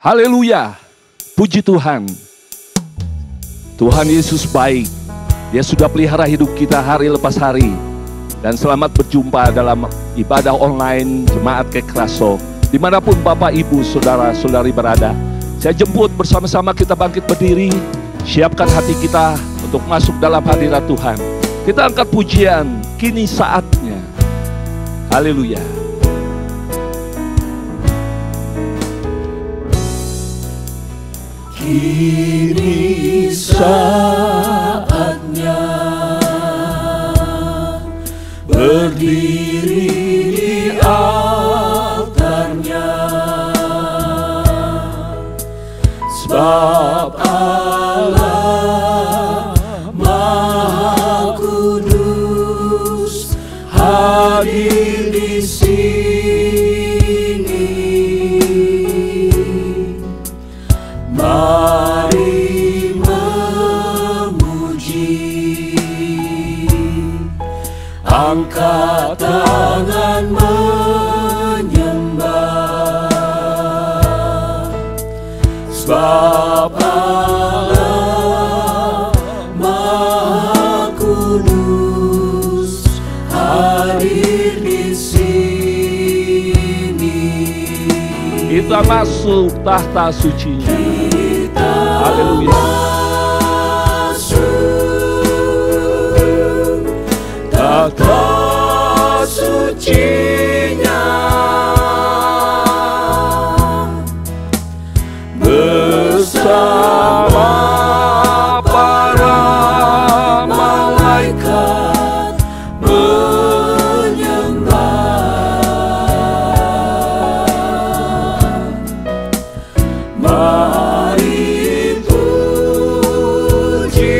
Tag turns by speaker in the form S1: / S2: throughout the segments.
S1: Haleluya, puji Tuhan. Tuhan Yesus baik. Dia sudah pelihara hidup kita hari lepas hari. Dan selamat berjumpa dalam ibadah online Jemaat Kekraso. Dimanapun Bapak, Ibu, Saudara-saudari berada, saya jemput bersama-sama kita bangkit berdiri. Siapkan hati kita untuk masuk dalam hadirat Tuhan. Kita angkat pujian, kini saatnya. Haleluya.
S2: Kini saatnya berdiri di altarnya, sebab Allah Maha Kudus hadir di sini. Mari memuji, angkat tangan menyembah, sebab Allah Maha Kudus hadir di sini.
S1: Kita masuk tahta suci-Nya. Haleluya.
S2: Tahta suci-Nya bersama para malaikat menyembah. Mari puji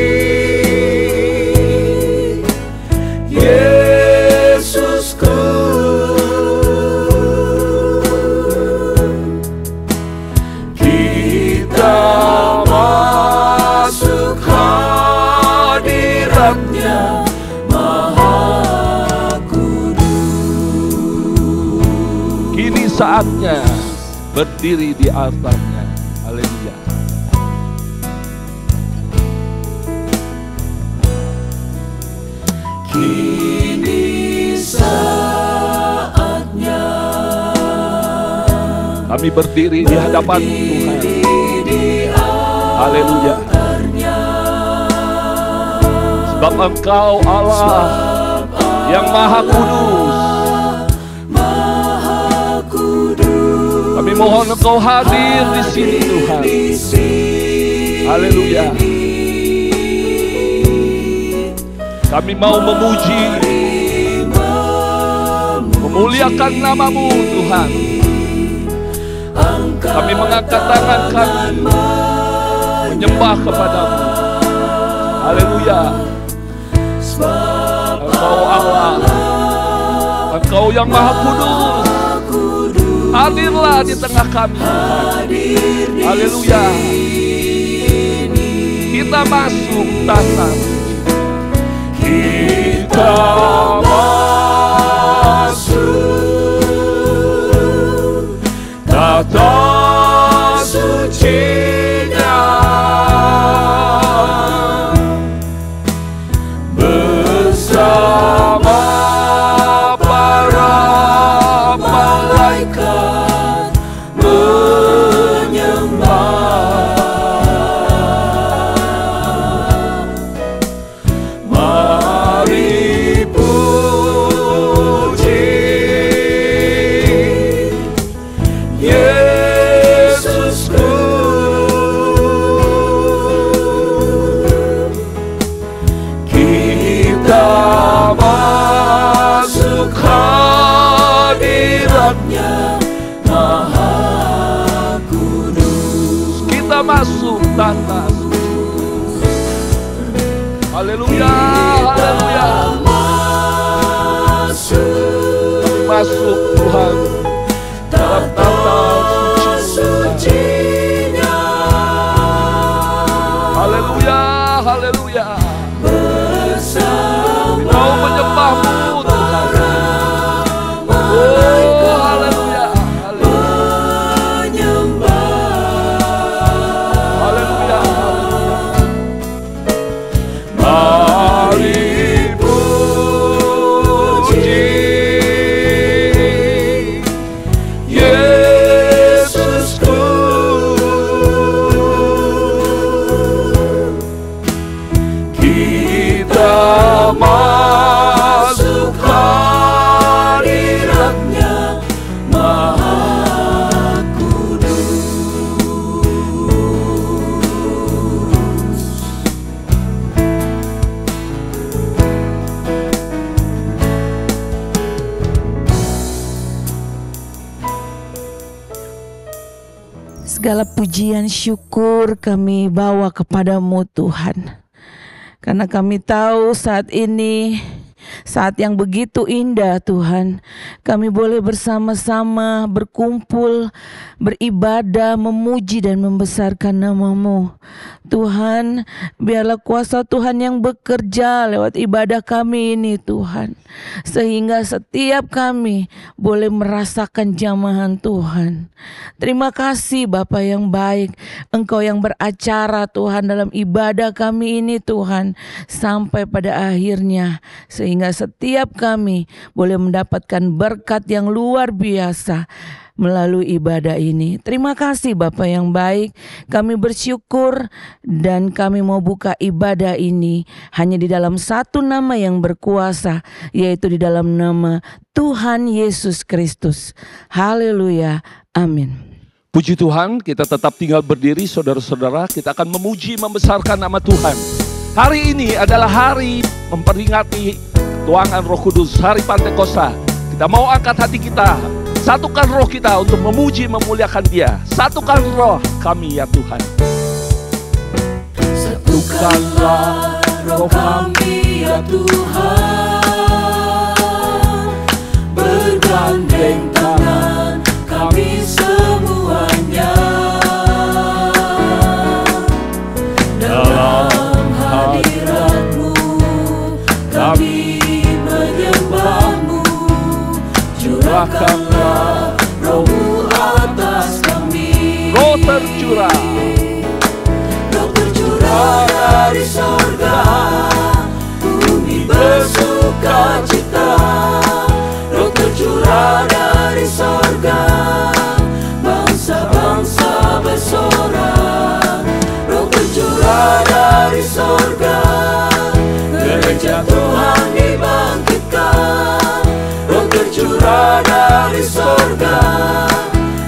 S2: Yesusku, kita masuk hadirat-Nya Maha Kudus.
S1: Kini saatnya berdiri di altar-Nya. Haleluya.
S2: Kini saatnya
S1: Kami berdiri di hadapan Tuhan. Haleluya. Sebab Engkau Allah yang Maha Kudus. Kami mohon Engkau hadir di sini Tuhan. Haleluya. Kami mau memuji, memuliakan nama-Mu Tuhan. Kami mengangkat tangan kami, menyembah kepadamu. Haleluya. Engkau Allah, Engkau yang Maha Kudus. Hadirlah di tengah kami Tuhan. Haleluya. Kita masuk tahta,
S2: kita masuk tahta suci-Nya bersama para malaikat menyembah. Mari puji Yesusku, kita masuk hadirat-Nya Maha Kudus.
S1: kita masuk tahta suci. Haleluya. Haleluya. Masuk Tuhan dalam tahta
S2: suci-Nya.
S1: Haleluya. Haleluya.
S2: Bersama
S1: mau menyembah-Mu Tuhan. Oh, haleluya.
S3: Segala pujian syukur kami bawa kepadamu Tuhan. Karena kami tahu saat ini, saat yang begitu indah Tuhan, kami boleh bersama-sama berkumpul, beribadah, memuji dan membesarkan nama-Mu. Tuhan, biarlah kuasa Tuhan yang bekerja lewat ibadah kami ini Tuhan. Sehingga setiap kami boleh merasakan jamahan Tuhan. Terima kasih Bapa yang baik, Engkau yang beracara Tuhan dalam ibadah kami ini Tuhan. Sampai pada akhirnya, sehingga setiap kami boleh mendapatkan berkat yang luar biasa melalui ibadah ini. Terima kasih Bapa yang baik. Kami bersyukur dan kami mau buka ibadah ini hanya di dalam satu nama yang berkuasa, yaitu di dalam nama Tuhan Yesus Kristus. Haleluya. Amin.
S1: Puji Tuhan, kita tetap tinggal berdiri saudara-saudara. Kita akan memuji, membesarkan nama Tuhan. Hari ini adalah hari memperingati tuangan Roh Kudus, hari Pantekosta. Kita mau angkat hati kita, satukan roh kita untuk memuji, memuliakan Dia. Satukan roh kami ya Tuhan.
S2: Satukanlah roh kami ya Tuhan, bergandeng tangan kami semuanya dalam hadirat-Mu. Kami menyembah-Mu, curahkanlah roh-Mu atas kami.
S1: Roh tercurah,
S2: roh tercurah dari sorga, bumi bersuka cita. Roh tercurah dari sorga, bangsa-bangsa bersorak. Roh tercurah dari sorga, gereja Tuhan dibangkitkan. Roh tercurah dari sorga,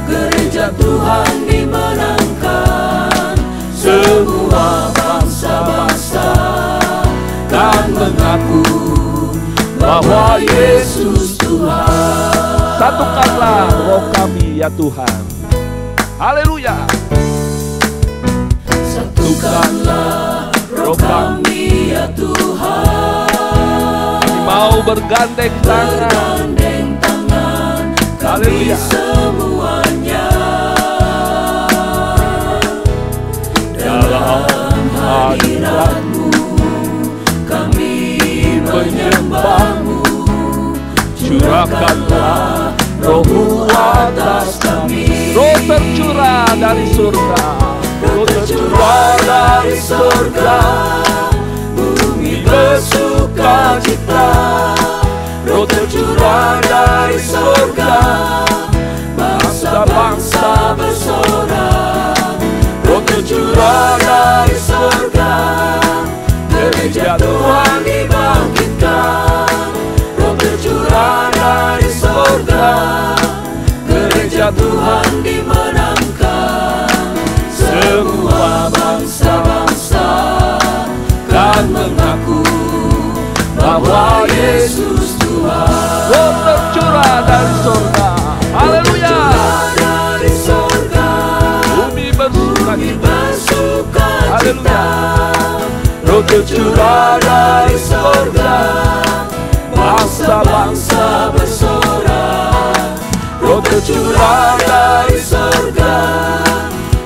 S2: gereja Tuhan dimenangkan. Semua bangsa-bangsa kan mengaku bahwa Yesus Tuhan.
S1: satukanlah roh kami ya Tuhan. Haleluya.
S2: Satukanlah roh kami ya Tuhan.
S1: Kami mau bergandeng tangan.
S2: Bergandeng tangan kami
S1: Haleluya.
S2: semuanya dalam hadirat-Mu. Kami menyembah-Mu, curahkanlah roh-Mu atas kami.
S1: Roh tercurah dari surga,
S2: Roh tercurah dari surga, bumi bersuka cita. Roh tercurah dari surga, bangsa-bangsa bersorak. Roh tercurah dari surga, gereja Tuhan dibangkitkan. Roh tercurah dari surga, gereja Tuhan dimenangkan. Semua bangsa-bangsa kan mengaku bahwa Yesus Tuhan.
S1: roh tercurah dari surga. Haleluya.
S2: Dari surga,
S1: Bumi bersuka
S2: bumi
S1: cita.
S2: bersuka
S1: Haleluya.
S2: cita. Roh tercurah dari surga, bangsa-bangsa bersorak. Roh tercurah dari surga,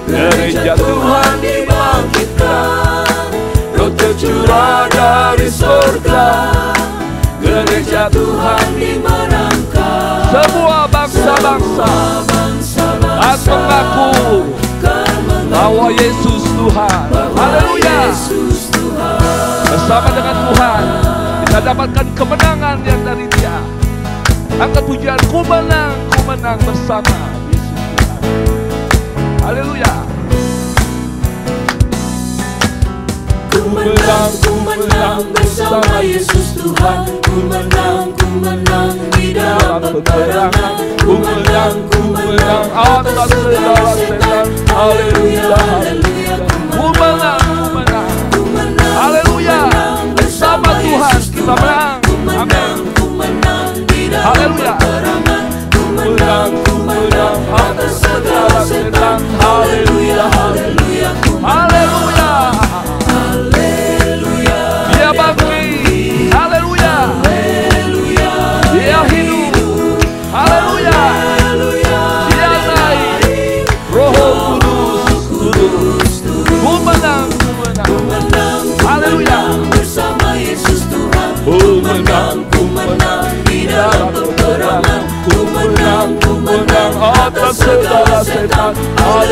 S2: gereja Tuhan dibangkitkan. Roh tercurah dari surga, gereja Tuhan dimenangkan.
S1: Semua bangsa-bangsa
S2: Bangsa-bangsa
S1: akan mengaku
S2: kan
S1: bahwa Yesus Tuhan. Haleluya.
S2: Yesus Tuhan.
S1: Bersama dengan Tuhan kita dapatkan kemenangan yang dari Dia. Angkat pujian, ku menang bersama Yesus Tuhan. Haleluya.
S2: Ku menang bersama Yesus Tuhan. Ku menang di dalam peperangan. Ku menang
S1: atas segala setan. Haleluya.
S2: haleluya.
S1: Ku menang. Haleluya. Bersama Tuhan kita menang. Amin.
S2: Ku menang di dalam
S1: Haleluya.
S2: peperangan. Ku menang
S1: Ku menang atas segala setan. Haleluya.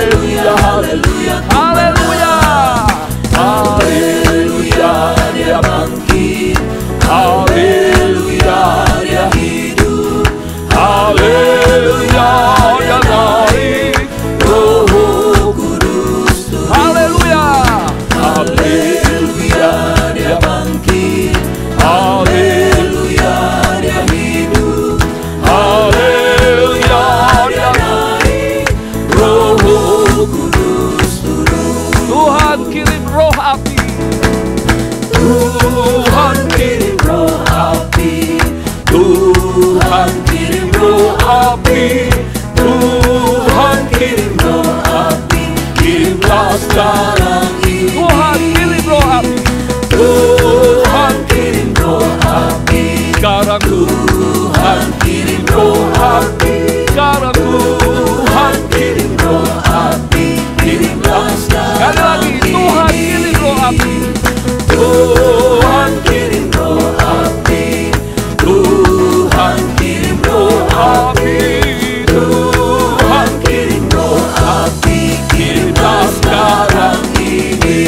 S1: haleluya, haleluya, haleluya, haleluya, dia bangkit, haleluya, dia hidup, haleluya, dia naik, Roh Kudus turun, haleluya, haleluya, dia bangkit, haleluya, dia hidup, haleluya, dia naik, Roh Kudus turun. Tuhan kirim roh api, Tuhan kirim roh api, Tuhan kirim roh api, Tuhan kirim roh api, kirimlah sekarang ini. Tuhan kirim roh api, Tuhan kirim roh api, sekarang Tuhan kirim roh api, sekarang Tuhan kirim roh api, kirimlah sekarang. Sekali lagi, Tuhan kirim roh api, Tuhan kirim roh api, Tuhan kirim roh api, Tuhan kirim roh api, kirimlah sekarang ini.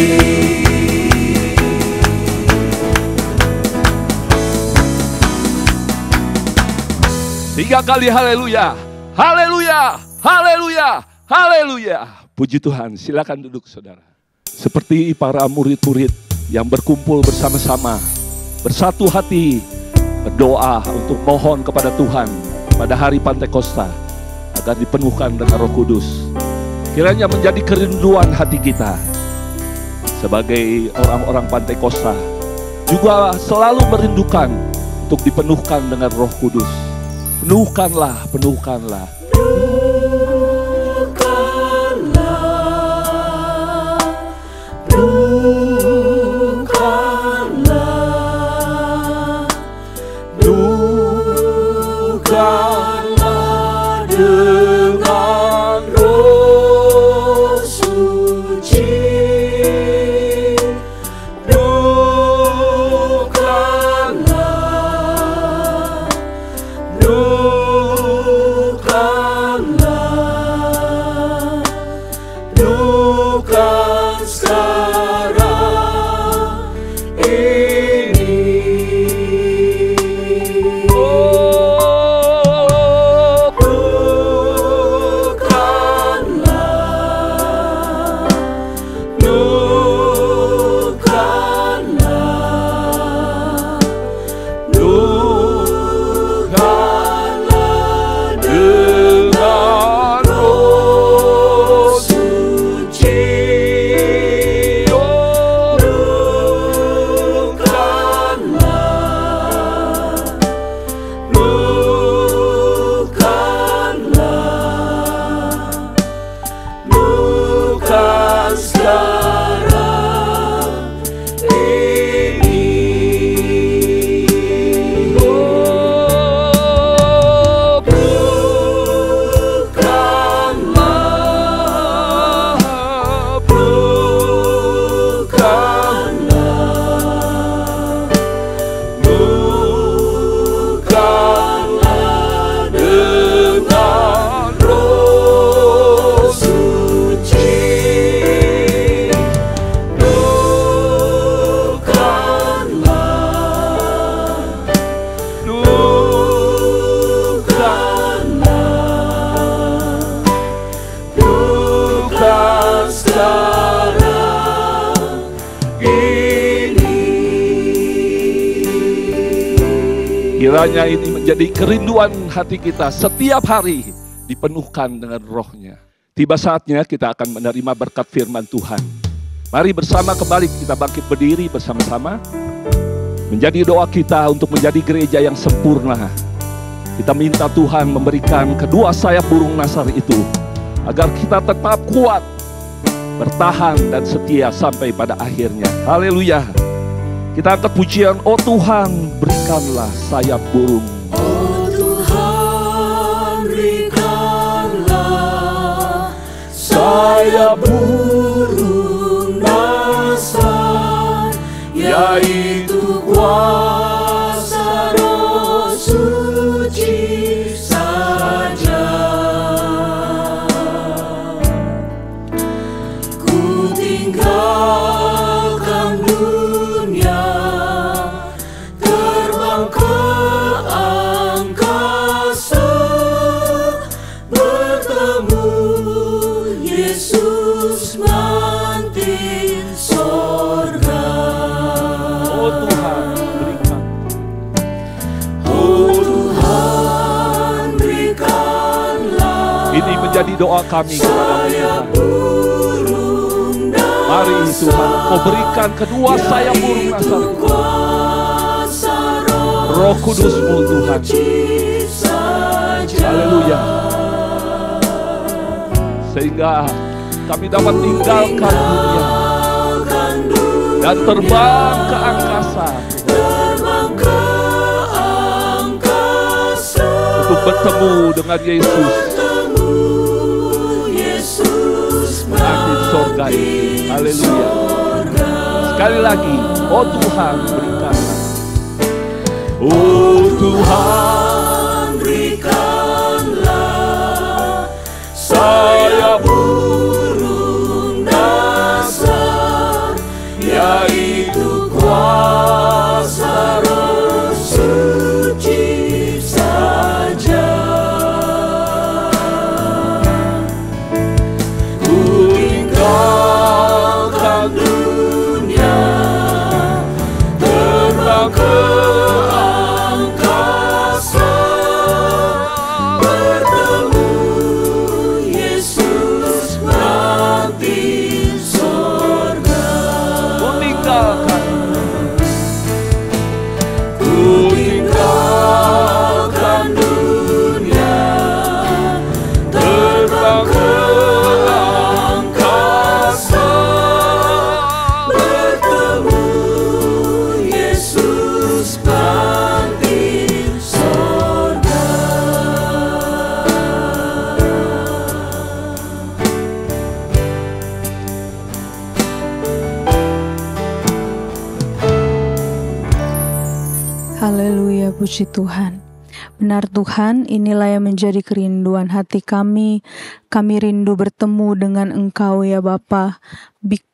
S1: Tiga kali haleluya, haleluya, haleluya, haleluya. Puji Tuhan, silakan duduk saudara. Seperti para murid-murid yang berkumpul bersama-sama, bersatu hati, berdoa untuk mohon kepada Tuhan pada hari Pantekosta agar dipenuhkan dengan Roh Kudus. Kiranya menjadi kerinduan hati kita sebagai orang-orang Pantekosta, juga selalu merindukan untuk dipenuhkan dengan Roh Kudus. Penuhkanlah, penuhkanlah. Penuhkanlah dengan Roh Suci. Penuhkanlah, penuhkanlah, penuhkan sekarang ini. Kiranya ini menjadi kerinduan hati kita setiap hari dipenuhkan dengan Roh-Nya. Tiba saatnya kita akan menerima berkat firman Tuhan. Mari bersama kembali kita bangkit berdiri bersama-sama. Menjadi doa kita untuk menjadi gereja yang sempurna. Kita minta Tuhan memberikan kedua sayap burung nasar itu, agar kita tetap kuat, bertahan dan setia sampai pada akhirnya. Haleluya. Kita angkat pujian, oh Tuhan berikanlah sayap burung.
S2: Oh Tuhan berikanlah sayap burung nasar, yaitu kuasa Roh Suci saja. menanti sorga.
S1: Oh Tuhan, berikan.
S2: Oh Tuhan, berikanlah.
S1: Ini menjadi doa kami kepada Tuhan. Mari Tuhan, Kau berikan kedua sayap burung nasar. Roh Kudus-Mu Tuhan. Haleluya. Sehingga kami dapat tinggalkan dunia dan terbang ke angkasa, untuk bertemu dengan Yesus di sorga ini. Haleluya. Sekali lagi, oh Tuhan, berikanlah.
S2: Oh Tuhan, berikanlah sayap burung nasar, yaitu kuasa Roh Suci saja. Ku tinggalkan dunia, terbang ke angkasa, bertemu Yesus nanti sorga. Ku tinggalkan dunia, terbang ke angkasa, bertemu Yesus nanti sorga.
S4: Haleluya, puji Tuhan. Benar Tuhan, inilah yang menjadi kerinduan hati kami. Kami rindu bertemu dengan Engkau ya Bapa.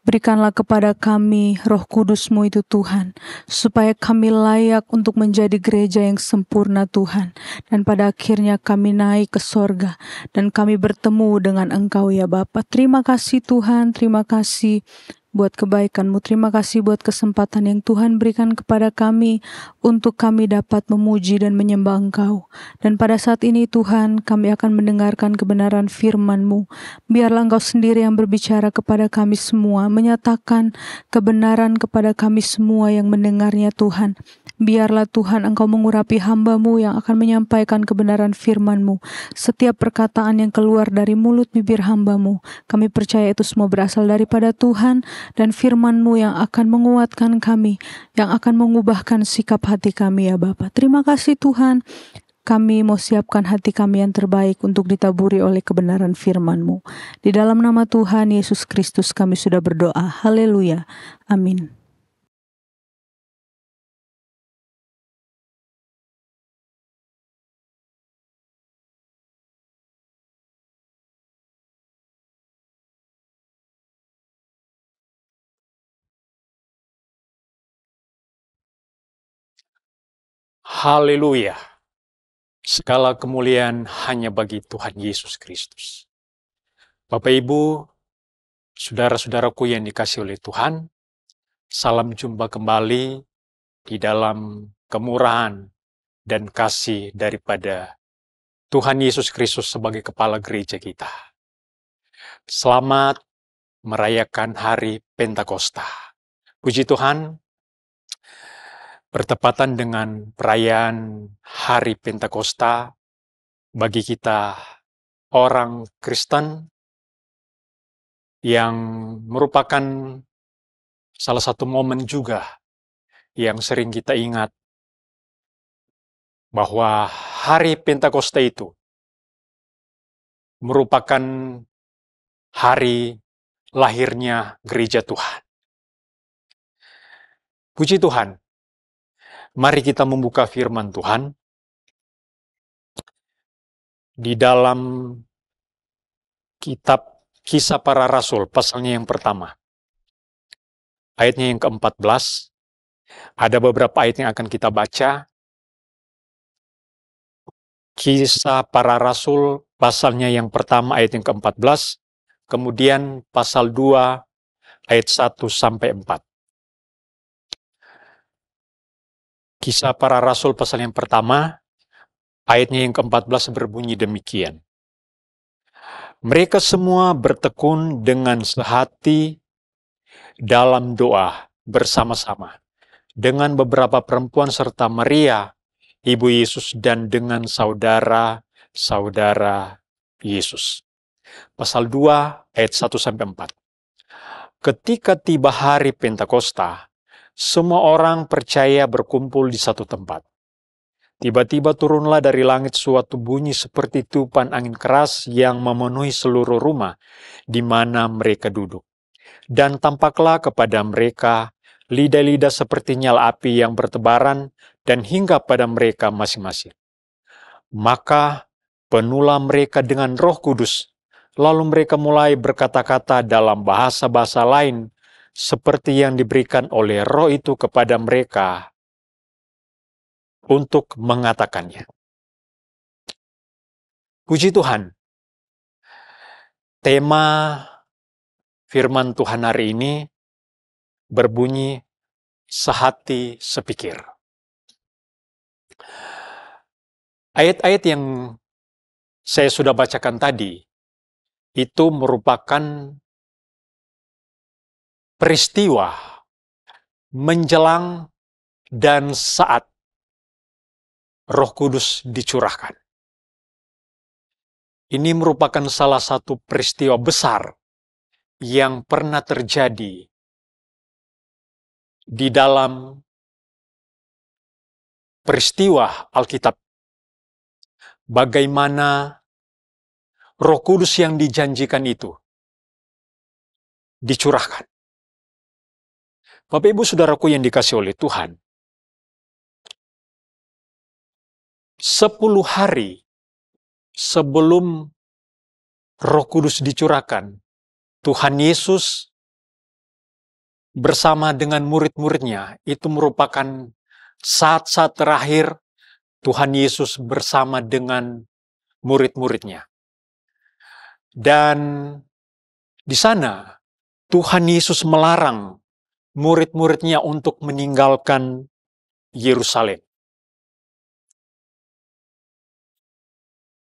S4: Berikanlah kepada kami Roh Kudus-Mu itu Tuhan, supaya kami layak untuk menjadi gereja yang sempurna Tuhan. Dan pada akhirnya kami naik ke sorga dan kami bertemu dengan Engkau ya Bapa. Terima kasih Tuhan, terima kasih buat kebaikan-Mu. Terima kasih buat kesempatan yang Tuhan berikan kepada kami untuk kami dapat memuji dan menyembah Engkau. Dan pada saat ini Tuhan, kami akan mendengarkan kebenaran firman-Mu. Biarlah Engkau sendiri yang berbicara kepada kami semua, menyatakan kebenaran kepada kami semua yang mendengarnya Tuhan. Biarlah Tuhan Engkau mengurapi hamba-Mu yang akan menyampaikan kebenaran firman-Mu. Setiap perkataan yang keluar dari mulut bibir hamba-Mu, kami percaya itu semua berasal daripada Tuhan, dan firman-Mu yang akan menguatkan kami, yang akan mengubahkan sikap hati kami ya Bapa. Terima kasih Tuhan. Kami mau siapkan hati kami yang terbaik untuk ditaburi oleh kebenaran firman-Mu. Di dalam nama Tuhan Yesus Kristus kami sudah berdoa. Haleluya. Amin.
S5: Haleluya. Segala kemuliaan hanya bagi Tuhan Yesus Kristus. Bapak Ibu, saudara-saudaraku yang dikasihi oleh Tuhan, salam jumpa kembali di dalam kemurahan dan kasih daripada Tuhan Yesus Kristus sebagai kepala gereja kita. Selamat merayakan hari Pentakosta. Puji Tuhan, bertepatan dengan perayaan hari Pentakosta, bagi kita orang Kristen yang merupakan salah satu momen juga yang sering kita ingat bahwa hari Pentakosta itu merupakan hari lahirnya gereja Tuhan. Puji Tuhan. Mari kita membuka firman Tuhan di dalam kitab Kisah Para Rasul, pasalnya yang pertama. Ayatnya yang ke-14. Ada beberapa ayat yang akan kita baca. Kisah Para Rasul, pasalnya yang pertama, ayat yang ke-14. kemudian pasal 2 ayat 1-4. Kisah Para Rasul pasal yang pertama, ayatnya yang ke-14 berbunyi demikian. Mereka semua bertekun dengan sehati dalam doa bersama-sama dengan beberapa perempuan serta Maria, ibu Yesus, dan dengan saudara-saudara Yesus. Pasal 2 ayat 1-4. Ketika tiba hari Pentakosta, semua orang percaya berkumpul di satu tempat. Tiba-tiba turunlah dari langit suatu bunyi seperti tiupan angin keras yang memenuhi seluruh rumah di mana mereka duduk. Dan tampaklah kepada mereka lidah-lidah seperti nyala api yang bertebaran dan hinggap pada mereka masing-masing. Maka penuhlah mereka dengan Roh Kudus, lalu mereka mulai berkata-kata dalam bahasa-bahasa lain seperti yang diberikan oleh Roh itu kepada mereka untuk mengatakannya. Puji Tuhan. Tema firman Tuhan hari ini berbunyi sehati sepikir. Ayat-ayat yang saya sudah bacakan tadi itu merupakan peristiwa menjelang dan saat Roh Kudus dicurahkan. Ini merupakan salah satu peristiwa besar yang pernah terjadi di dalam peristiwa Alkitab. Bagaimana Roh Kudus yang dijanjikan itu dicurahkan. Bapak Ibu Saudaraku yang dikasihi oleh Tuhan, 10 hari sebelum Roh Kudus dicurahkan, Tuhan Yesus bersama dengan murid-muridnya, itu merupakan saat-saat terakhir Tuhan Yesus bersama dengan murid-muridnya. Dan di sana Tuhan Yesus melarang murid-muridnya untuk meninggalkan Yerusalem.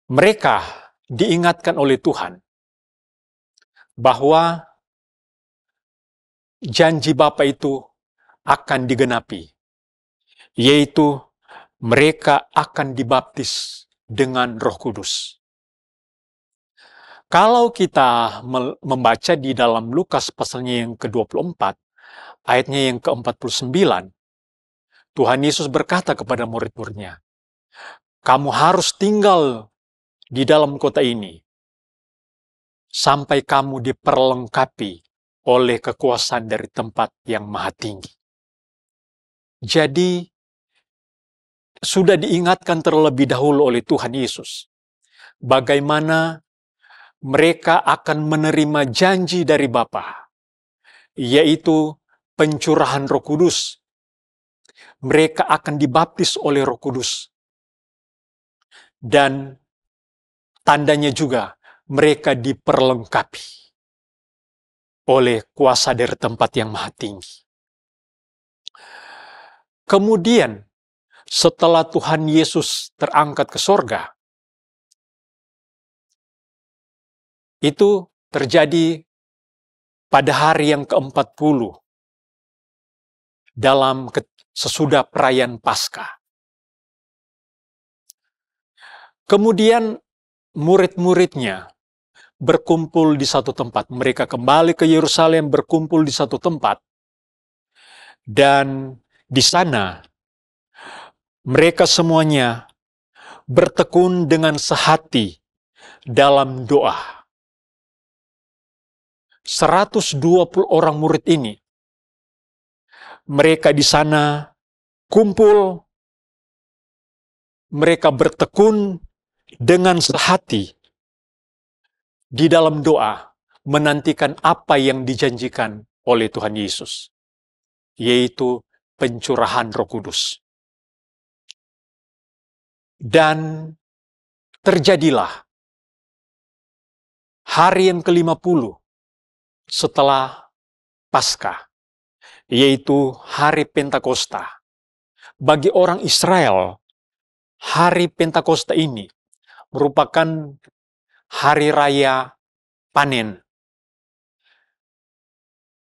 S5: Mereka diingatkan oleh Tuhan bahwa janji Bapa itu akan digenapi, yaitu mereka akan dibaptis dengan Roh Kudus. Kalau kita membaca di dalam Lukas pasalnya yang ke-24, ayatnya yang ke-49, Tuhan Yesus berkata kepada murid-muridnya, kamu harus tinggal di dalam kota ini sampai kamu diperlengkapi oleh kekuasaan dari tempat yang maha tinggi. Jadi, sudah diingatkan terlebih dahulu oleh Tuhan Yesus bagaimana mereka akan menerima janji dari Bapa, yaitu pencurahan Roh Kudus. Mereka akan dibaptis oleh Roh Kudus. Dan tandanya juga mereka diperlengkapi oleh kuasa dari tempat yang maha tinggi. Kemudian, setelah Tuhan Yesus terangkat ke sorga, itu terjadi pada hari yang ke-40 dalam sesudah perayaan Paskah. Kemudian murid-muridnya berkumpul di satu tempat. Mereka kembali ke Yerusalem, berkumpul di satu tempat. Dan di sana mereka semuanya bertekun dengan sehati dalam doa. 120 orang murid ini, mereka di sana kumpul, mereka bertekun dengan sehati di dalam doa, menantikan apa yang dijanjikan oleh Tuhan Yesus, yaitu pencurahan Roh Kudus. Dan terjadilah hari yang ke-50 setelah Paskah, yaitu hari Pentakosta. Bagi orang Israel, hari Pentakosta ini merupakan hari raya panen.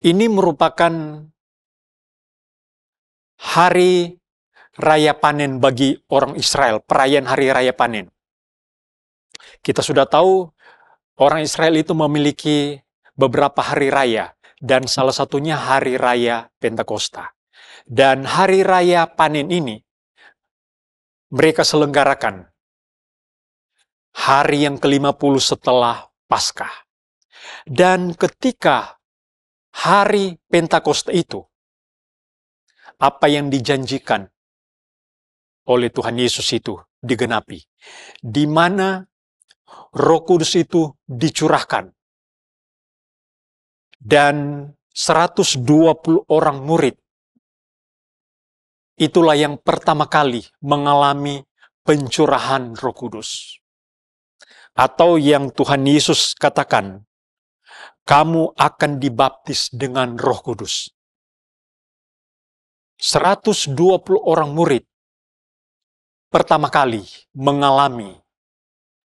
S5: Ini merupakan hari raya panen bagi orang Israel, perayaan hari raya panen. Kita sudah tahu orang Israel itu memiliki beberapa hari raya, dan salah satunya hari raya Pentakosta. Dan hari raya panen ini mereka selenggarakan hari yang ke-50 setelah Paskah. Dan ketika hari Pentakosta itu, apa yang dijanjikan oleh Tuhan Yesus itu digenapi, di mana Roh Kudus itu dicurahkan, dan 120 orang murid itulah yang pertama kali mengalami pencurahan Roh Kudus. Atau yang Tuhan Yesus katakan, kamu akan dibaptis dengan Roh Kudus. 120 orang murid pertama kali mengalami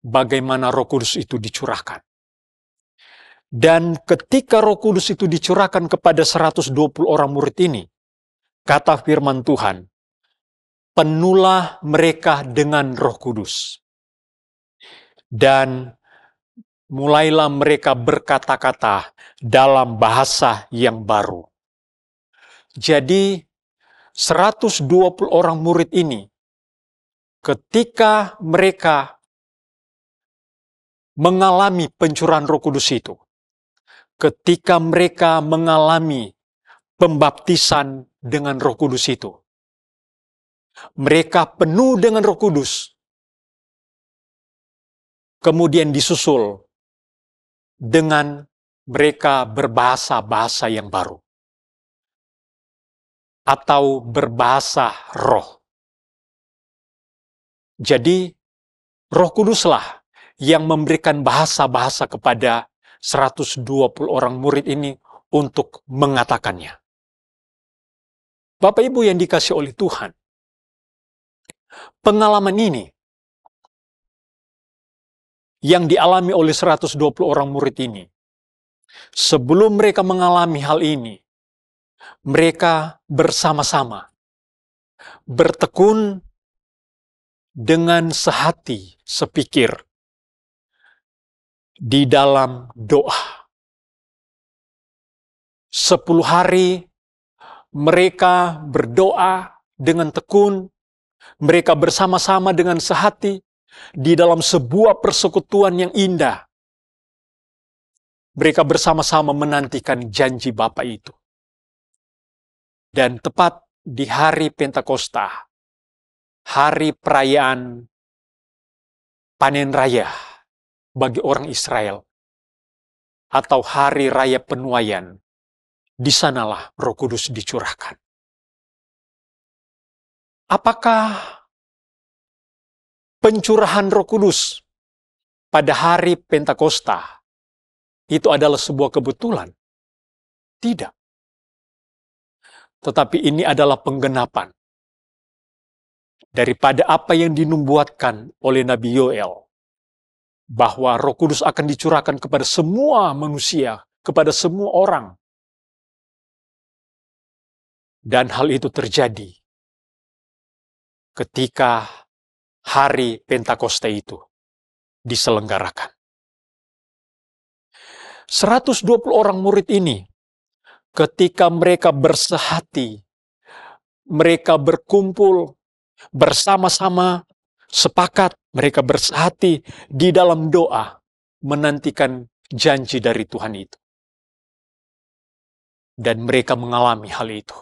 S5: bagaimana Roh Kudus itu dicurahkan. Dan ketika Roh Kudus itu dicurahkan kepada 120 orang murid ini, kata firman Tuhan, penuhlah mereka dengan Roh Kudus. Dan mulailah mereka berkata-kata dalam bahasa yang baru. Jadi 120 orang murid ini, ketika mereka mengalami pencurahan Roh Kudus itu, ketika mereka mengalami pembaptisan dengan Roh Kudus itu, mereka penuh dengan Roh Kudus, kemudian disusul dengan mereka berbahasa-bahasa yang baru, atau berbahasa roh. Jadi, Roh Kuduslah yang memberikan bahasa-bahasa kepada 120 orang murid ini untuk mengatakannya. Bapak Ibu yang dikasihi oleh Tuhan, pengalaman ini yang dialami oleh 120 orang murid ini, sebelum mereka mengalami hal ini, mereka bersama-sama bertekun dengan sehati, sepikir di dalam doa. 10 hari mereka berdoa dengan tekun, mereka bersama-sama dengan sehati di dalam sebuah persekutuan yang indah. Mereka bersama-sama menantikan janji Bapa itu. Dan tepat di hari Pentakosta, hari perayaan panen raya bagi orang Israel, atau hari raya penuaian, di sanalah Roh Kudus dicurahkan. Apakah pencurahan Roh Kudus pada hari Pentakosta itu adalah sebuah kebetulan? Tidak. Tetapi ini adalah penggenapan daripada apa yang dinubuatkan oleh Nabi Yoel, bahwa Roh Kudus akan dicurahkan kepada semua manusia, kepada semua orang. Dan hal itu terjadi ketika hari Pentakosta itu diselenggarakan. 120 orang murid ini, ketika mereka bersehati, mereka berkumpul bersama-sama, sepakat, mereka bersehati di dalam doa, menantikan janji dari Tuhan itu. Dan mereka mengalami hal itu.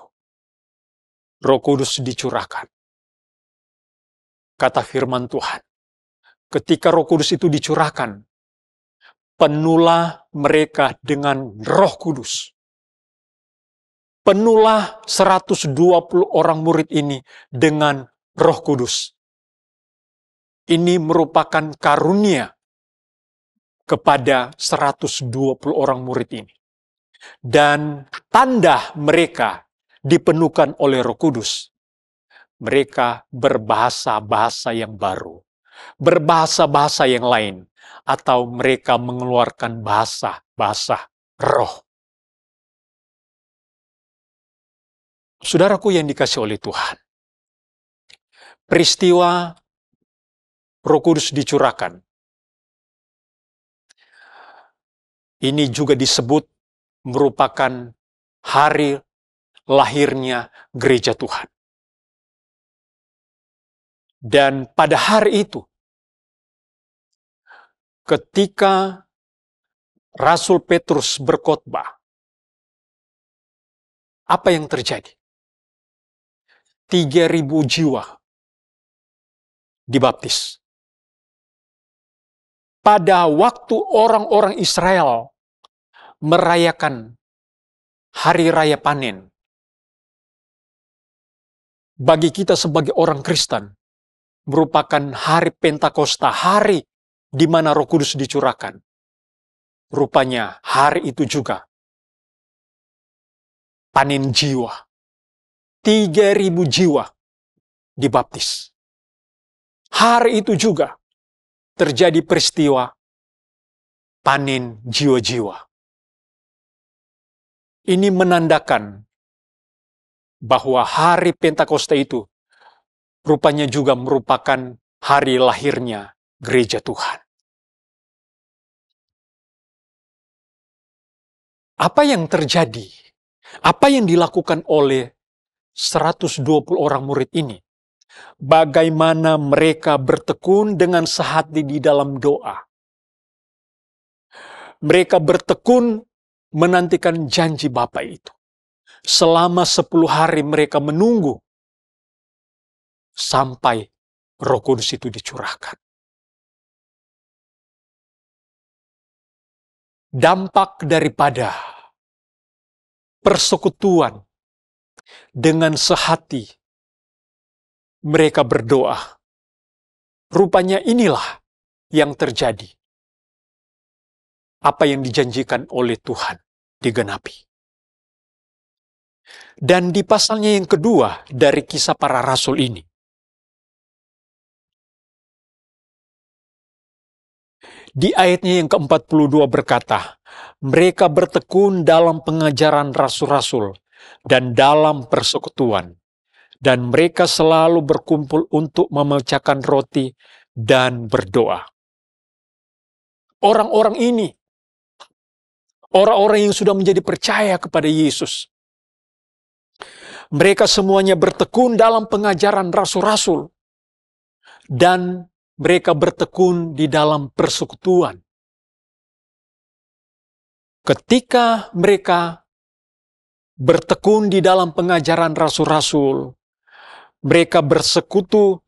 S5: Roh Kudus dicurahkan. Kata firman Tuhan, ketika Roh Kudus itu dicurahkan, penuhlah mereka dengan Roh Kudus. Penuhlah 120 orang murid ini dengan Roh Kudus. Ini merupakan karunia kepada 120 orang murid ini. Dan tanda mereka dipenuhkan oleh Roh Kudus. Mereka berbahasa-bahasa yang baru, berbahasa-bahasa yang lain, atau mereka mengeluarkan bahasa-bahasa roh. Saudaraku yang dikasihi oleh Tuhan, peristiwa Roh Kudus dicurahkan ini juga disebut merupakan hari lahirnya gereja Tuhan. Dan pada hari itu, ketika Rasul Petrus berkhotbah, apa yang terjadi? 3.000 jiwa dibaptis. Pada waktu orang-orang Israel merayakan hari raya panen, bagi kita sebagai orang Kristen, merupakan hari Pentakosta, hari di mana Roh Kudus dicurahkan. Rupanya hari itu juga panen jiwa. 3.000 jiwa dibaptis. Hari itu juga terjadi peristiwa panen jiwa-jiwa. Ini menandakan bahwa hari Pentakosta itu rupanya juga merupakan hari lahirnya gereja Tuhan. Apa yang terjadi? Apa yang dilakukan oleh 120 orang murid ini? Bagaimana mereka bertekun dengan sehati di dalam doa. Mereka bertekun menantikan janji Bapa itu. Selama 10 hari mereka menunggu sampai Roh Kudus itu dicurahkan. Dampak daripada persekutuan dengan sehati mereka berdoa, rupanya inilah yang terjadi. Apa yang dijanjikan oleh Tuhan digenapi. Dan di pasalnya yang kedua dari Kisah Para Rasul ini, di ayatnya yang ke-42 berkata, mereka bertekun dalam pengajaran rasul-rasul dan dalam persekutuan, dan mereka selalu berkumpul untuk memecahkan roti dan berdoa. Orang-orang ini, orang-orang yang sudah menjadi percaya kepada Yesus, mereka semuanya bertekun dalam pengajaran rasul-rasul, dan mereka bertekun di dalam persekutuan. Ketika mereka bertekun di dalam pengajaran rasul-rasul, mereka bersekutu,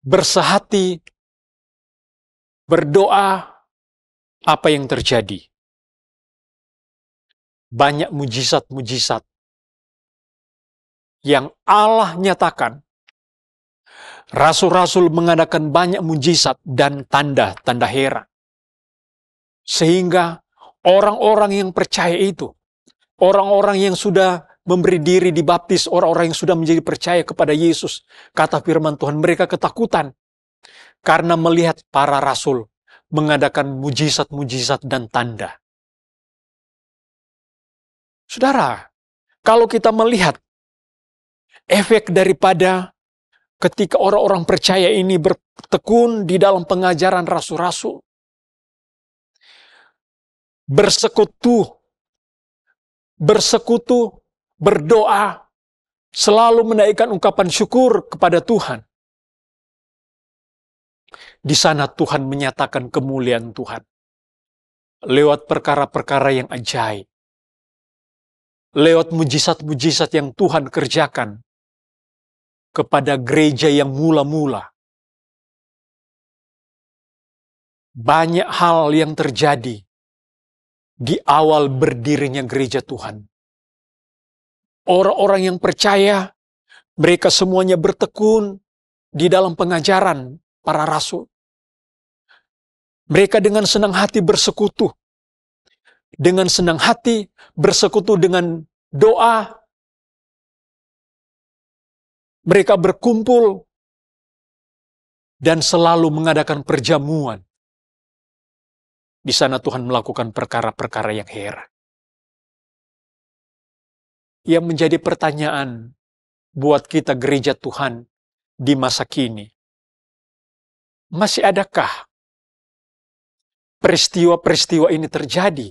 S5: bersehati, berdoa, apa yang terjadi? Banyak mujizat-mujizat yang Allah nyatakan. Rasul-rasul mengadakan banyak mujizat dan tanda-tanda heran. Sehingga orang-orang yang percaya itu, orang-orang yang sudah memberi diri dibaptis, orang-orang yang sudah menjadi percaya kepada Yesus, kata firman Tuhan, mereka ketakutan karena melihat para rasul mengadakan mujizat-mujizat dan tanda. Saudara, kalau kita melihat efek daripada ketika orang-orang percaya ini bertekun di dalam pengajaran rasul-rasul, bersekutu, berdoa, selalu menaikkan ungkapan syukur kepada Tuhan. Di sana Tuhan menyatakan kemuliaan Tuhan lewat perkara-perkara yang ajaib, lewat mujizat-mujizat yang Tuhan kerjakan kepada gereja yang mula-mula. Banyak hal yang terjadi di awal berdirinya gereja Tuhan. Orang-orang yang percaya, mereka semuanya bertekun di dalam pengajaran para rasul. Mereka dengan senang hati bersekutu. Dengan senang hati bersekutu dengan doa. Mereka berkumpul dan selalu mengadakan perjamuan. Di sana Tuhan melakukan perkara-perkara yang heran. Yang menjadi pertanyaan buat kita gereja Tuhan di masa kini. Masih adakah peristiwa-peristiwa ini terjadi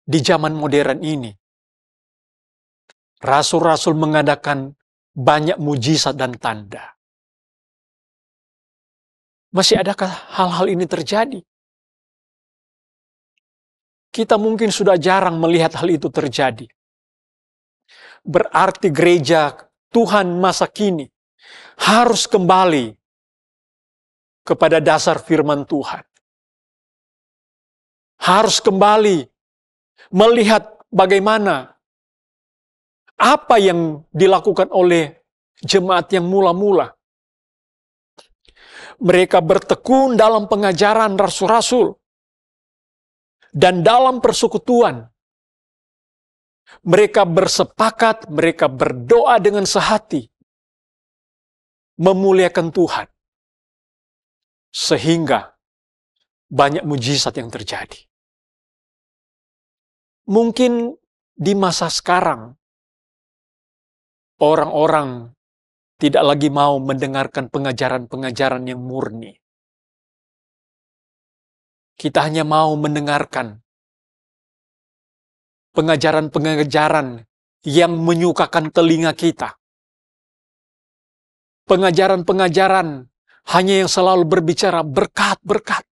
S5: di zaman modern ini? Rasul-rasul mengadakan banyak mujizat dan tanda. Masih adakah hal-hal ini terjadi? Kita mungkin sudah jarang melihat hal itu terjadi. Berarti gereja Tuhan masa kini harus kembali kepada dasar firman Tuhan. Harus kembali melihat bagaimana apa yang dilakukan oleh jemaat yang mula-mula. Mereka bertekun dalam pengajaran rasul-rasul dan dalam persekutuan. Mereka bersepakat, mereka berdoa dengan sehati, memuliakan Tuhan. Sehingga banyak mujizat yang terjadi. Mungkin di masa sekarang, orang-orang tidak lagi mau mendengarkan pengajaran-pengajaran yang murni. Kita hanya mau mendengarkan pengajaran-pengajaran yang menyukakan telinga kita. Pengajaran-pengajaran hanya yang selalu berbicara berkat-berkat.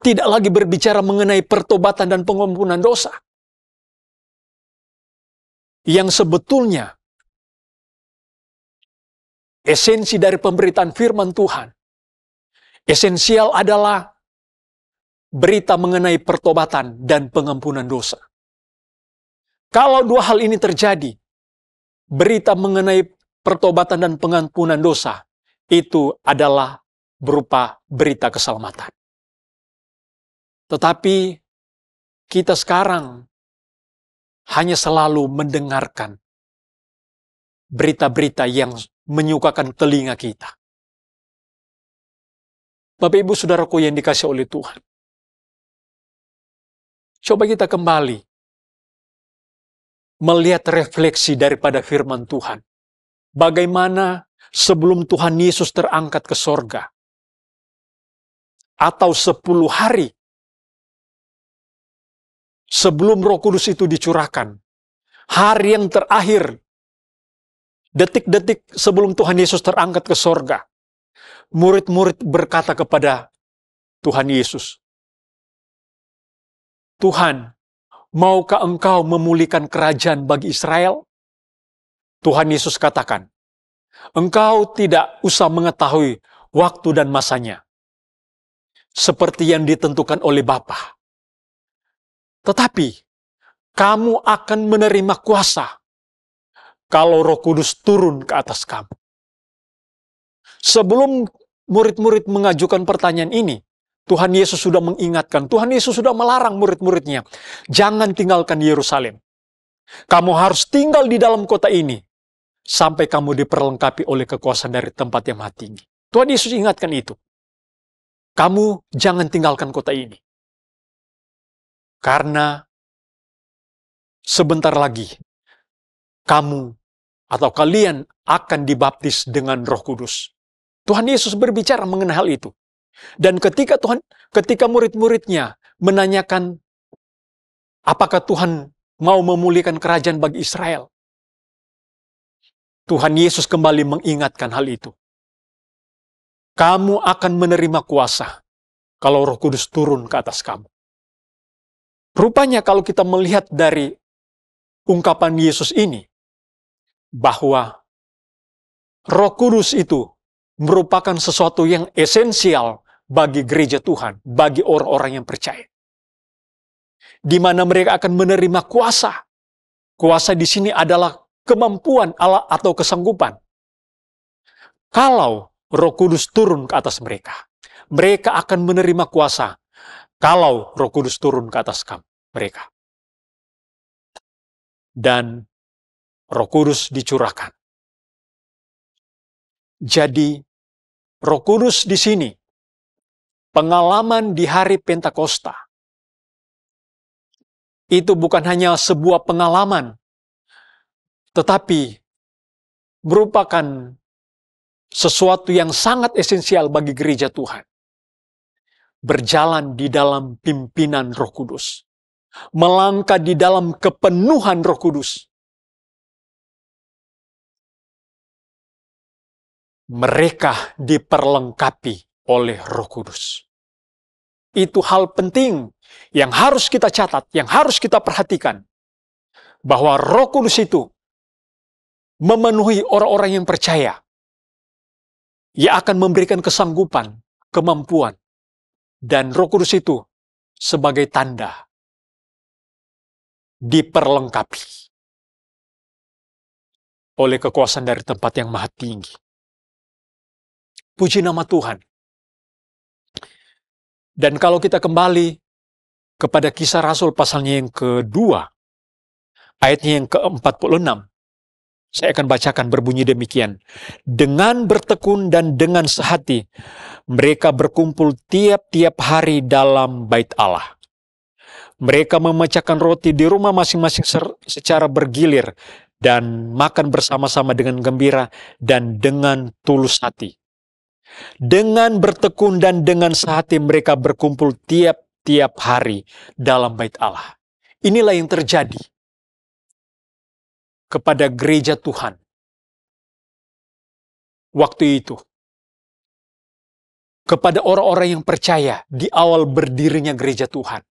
S5: Tidak lagi berbicara mengenai pertobatan dan pengampunan dosa. Yang sebetulnya esensi dari pemberitaan firman Tuhan, esensial adalah berita mengenai pertobatan dan pengampunan dosa. Kalau dua hal ini terjadi, berita mengenai pertobatan dan pengampunan dosa, itu adalah berupa berita keselamatan. Tetapi kita sekarang hanya selalu mendengarkan berita-berita yang menyukakan telinga kita. Bapak Ibu Saudaraku yang dikasihi oleh Tuhan, coba kita kembali melihat refleksi daripada firman Tuhan. Bagaimana sebelum Tuhan Yesus terangkat ke sorga, atau 10 hari sebelum Roh Kudus itu dicurahkan, hari yang terakhir, detik-detik sebelum Tuhan Yesus terangkat ke sorga, murid-murid berkata kepada Tuhan Yesus, "Tuhan, maukah Engkau memulihkan kerajaan bagi Israel?" Tuhan Yesus katakan, "Engkau tidak usah mengetahui waktu dan masanya, seperti yang ditentukan oleh Bapa. Tetapi kamu akan menerima kuasa kalau Roh Kudus turun ke atas kamu." Sebelum murid-murid mengajukan pertanyaan ini, Tuhan Yesus sudah mengingatkan, Tuhan Yesus sudah melarang murid-muridnya, jangan tinggalkan Yerusalem. Kamu harus tinggal di dalam kota ini sampai kamu diperlengkapi oleh kekuasaan dari tempat yang maha tinggi. Tuhan Yesus ingatkan itu. Kamu jangan tinggalkan kota ini. Karena sebentar lagi kamu atau kalian akan dibaptis dengan Roh Kudus. Tuhan Yesus berbicara mengenai hal itu. Dan ketika murid-muridnya menanyakan apakah Tuhan mau memulihkan kerajaan bagi Israel, Tuhan Yesus kembali mengingatkan hal itu. Kamu akan menerima kuasa kalau Roh Kudus turun ke atas kamu. Rupanya kalau kita melihat dari ungkapan Yesus ini, bahwa Roh Kudus itu merupakan sesuatu yang esensial bagi gereja Tuhan, bagi orang-orang yang percaya. Di mana mereka akan menerima kuasa. Kuasa di sini adalah kemampuan Allah atau kesanggupan. Kalau Roh Kudus turun ke atas mereka. Mereka akan menerima kuasa kalau Roh Kudus turun ke atas mereka. Dan Roh Kudus dicurahkan. Jadi, Roh Kudus di sini, pengalaman di hari Pentakosta, itu bukan hanya sebuah pengalaman, tetapi merupakan sesuatu yang sangat esensial bagi gereja Tuhan. Berjalan di dalam pimpinan Roh Kudus. Melangkah di dalam kepenuhan Roh Kudus. Mereka diperlengkapi oleh Roh Kudus. Itu hal penting yang harus kita catat, yang harus kita perhatikan. Bahwa Roh Kudus itu memenuhi orang-orang yang percaya. Ia akan memberikan kesanggupan, kemampuan. Dan Roh Kudus itu sebagai tanda diperlengkapi oleh kekuasaan dari tempat yang maha tinggi. Puji nama Tuhan. Dan kalau kita kembali kepada Kisah Rasul pasalnya yang kedua, ayatnya yang ke-46, saya akan bacakan berbunyi demikian. Dengan bertekun dan dengan sehati, mereka berkumpul tiap-tiap hari dalam bait Allah. Mereka memecahkan roti di rumah masing-masing secara bergilir dan makan bersama-sama dengan gembira dan dengan tulus hati. Dengan bertekun dan dengan sehati mereka berkumpul tiap-tiap hari dalam bait Allah. Inilah yang terjadi kepada gereja Tuhan waktu itu. Kepada orang-orang yang percaya di awal berdirinya gereja Tuhan.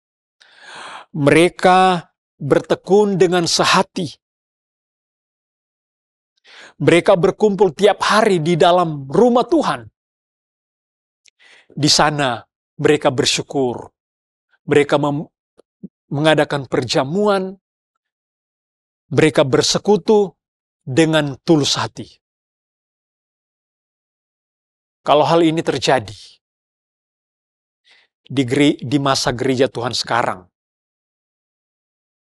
S5: Mereka bertekun dengan sehati. Mereka berkumpul tiap hari di dalam rumah Tuhan. Di sana mereka bersyukur. Mereka mengadakan perjamuan. Mereka bersekutu dengan tulus hati. Kalau hal ini terjadi di masa gereja Tuhan sekarang,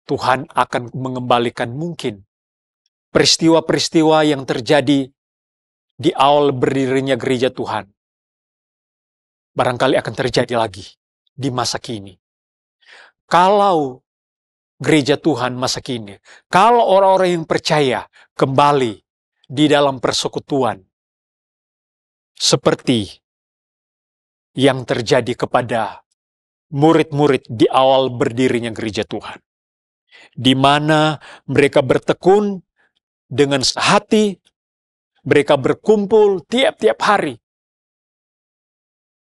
S5: Tuhan akan mengembalikan mungkin peristiwa-peristiwa yang terjadi di awal berdirinya gereja Tuhan. Barangkali akan terjadi lagi di masa kini. Kalau gereja Tuhan masa kini, kalau orang-orang yang percaya kembali di dalam persekutuan, seperti yang terjadi kepada murid-murid di awal berdirinya gereja Tuhan, di mana mereka bertekun dengan sehati, mereka berkumpul tiap-tiap hari,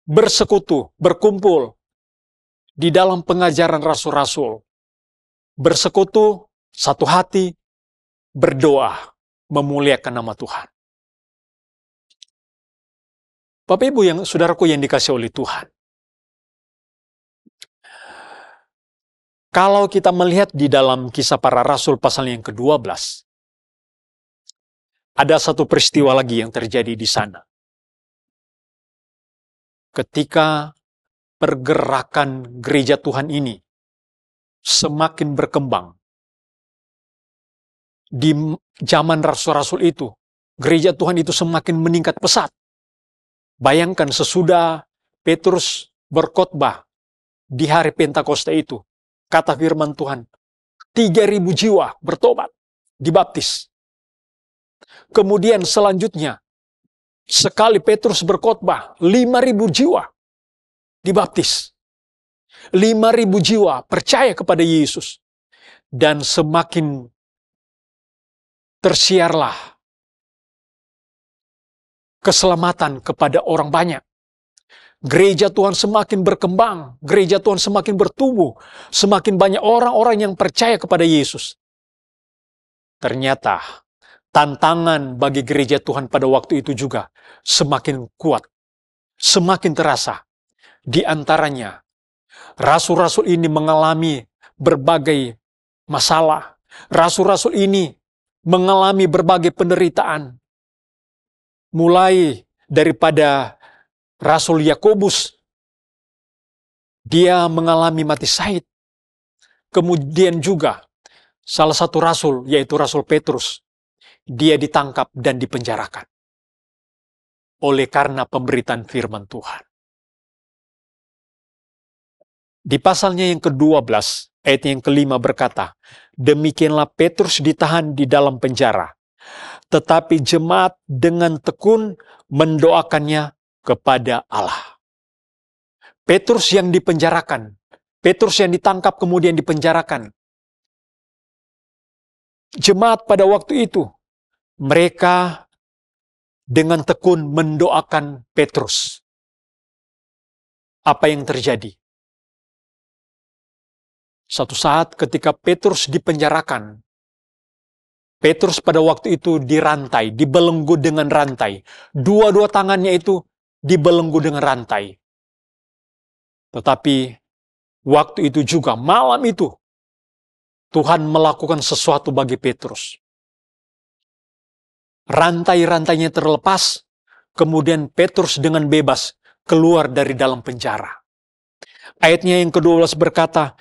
S5: bersekutu, berkumpul di dalam pengajaran rasul-rasul, bersekutu, satu hati, berdoa, memuliakan nama Tuhan. Bapak Ibu yang saudaraku yang dikasih oleh Tuhan. Kalau kita melihat di dalam Kisah Para Rasul pasal yang ke-12, ada satu peristiwa lagi yang terjadi di sana. Ketika pergerakan gereja Tuhan ini semakin berkembang. Di zaman rasul-rasul itu, gereja Tuhan itu semakin meningkat pesat. Bayangkan sesudah Petrus berkhotbah di hari Pentakosta itu, kata firman Tuhan, 3.000 jiwa bertobat, dibaptis. Kemudian selanjutnya, sekali Petrus berkhotbah, 5.000 jiwa dibaptis. 5.000 jiwa percaya kepada Yesus. Dan semakin tersiarlah keselamatan kepada orang banyak. Gereja Tuhan semakin berkembang, gereja Tuhan semakin bertumbuh, semakin banyak orang-orang yang percaya kepada Yesus. Ternyata tantangan bagi gereja Tuhan pada waktu itu juga semakin kuat, semakin terasa. Di antaranya, rasul-rasul ini mengalami berbagai masalah. Rasul-rasul ini mengalami berbagai penderitaan. Mulai daripada Rasul Yakobus. Dia mengalami mati syahid. Kemudian juga salah satu rasul, yaitu Rasul Petrus, dia ditangkap dan dipenjarakan oleh karena pemberitaan firman Tuhan. Di pasalnya yang ke-12, ayat yang ke-5 berkata, demikianlah Petrus ditahan di dalam penjara, tetapi jemaat dengan tekun mendoakannya kepada Allah. Petrus yang dipenjarakan, Petrus yang ditangkap kemudian dipenjarakan. Jemaat pada waktu itu, mereka dengan tekun mendoakan Petrus. Apa yang terjadi? Suatu saat ketika Petrus dipenjarakan, Petrus pada waktu itu dirantai, dibelenggu dengan rantai. Dua-dua tangannya itu dibelenggu dengan rantai. Tetapi waktu itu juga, malam itu, Tuhan melakukan sesuatu bagi Petrus. Rantai-rantainya terlepas, kemudian Petrus dengan bebas keluar dari dalam penjara. Ayatnya yang ke-12 berkata,